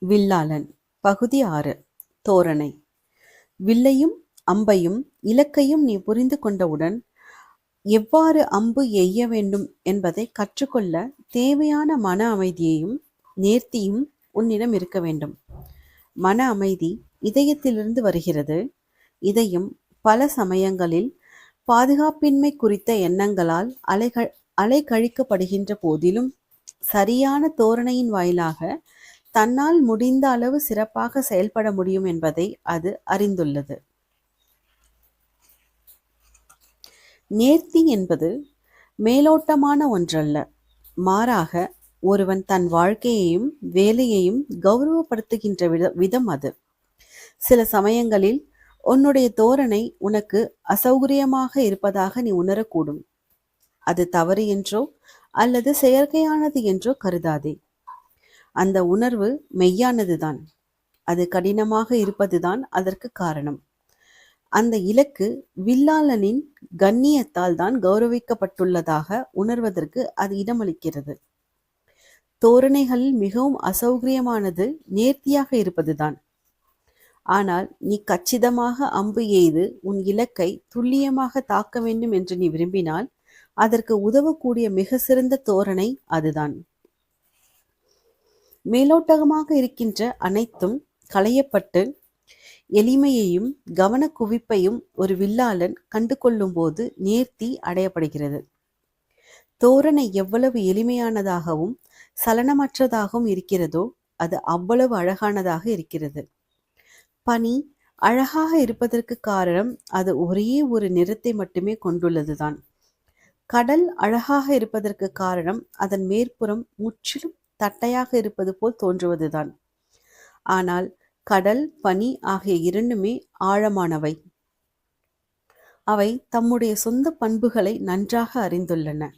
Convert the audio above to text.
வில்லாளன் பகுதி 6. தோரணை. வில்லையும் அம்பையும் இலக்கையும் நீ புரிந்து கொண்டவுடன் எவ்வாறு அம்பு எய்ய வேண்டும் என்பதை கற்றுக்கொள்ள தேவையான மன அமைதியையும் நேர்த்தியும் உன்னிடம் இருக்க வேண்டும். மன அமைதி இதயத்திலிருந்து வருகிறது. இதயம் பல சமயங்களில் பாதுகாப்பின்மை குறித்த எண்ணங்களால் அலைக்கழிக்கப்படுகின்ற போதிலும் சரியான தோரணையின் வாயிலாக தன்னால் முடிந்த அளவு சிறப்பாக செயல்பட முடியும் என்பதை அது அறிந்துள்ளது. நேர்த்தி என்பது மேலோட்டமான ஒன்றல்ல, மாறாக ஒருவன் தன் வாழ்க்கையையும் வேலையையும் கௌரவப்படுத்துகின்ற விதம் அது. சில சமயங்களில் உன்னுடைய தோரணை உனக்கு அசௌகரியமாக இருப்பதாக நீ உணரக்கூடும். அது தவறு என்றோ அல்லது செயற்கையானது என்றோ கருதாதே. அந்த உணர்வு மெய்யானதுதான். அது கடினமாக இருப்பதுதான் அதற்கு காரணம். அந்த இலக்கு வில்லாளனின் கண்ணியத்தால் தான் கௌரவிக்கப்பட்டுள்ளதாக உணர்வதற்கு அது இடமளிக்கிறது. தோரணைகளில் மிகவும் அசௌகரியமானது நேர்த்தியாக இருப்பதுதான். ஆனால் நீ கச்சிதமாக அம்பு எய்து உன் இலக்கை துல்லியமாக தாக்க வேண்டும் என்று நீ விரும்பினால் அதற்கு உதவக்கூடிய மிக சிறந்த தோரணை அதுதான். மேலோட்டமாக இருக்கின்ற அனைத்தும் களையப்பட்டு எளிமையையும் கவன குவிப்பையும் ஒரு வில்லாளன் கண்டு கொள்ளும் போது நேர்த்தி அடையப்படுகிறது. தோரணை எவ்வளவு எளிமையானதாகவும் சலனமற்றதாகவும் இருக்கிறதோ அது அவ்வளவு அழகானதாக இருக்கிறது. பனி அழகாக இருப்பதற்கு காரணம் அது ஒரே ஒரு நிறத்தை மட்டுமே கொண்டுள்ளதுதான். கடல் அழகாக இருப்பதற்கு காரணம் அதன் மேற்புறம் முற்றிலும் தட்டையாக இருப்பது போல் தோன்றுவதுதான். ஆனால் கடல், பனி ஆகிய இரண்டுமே ஆழமானவை. அவை தம்முடைய சொந்த பண்புகளை நன்றாக அறிந்துள்ளன.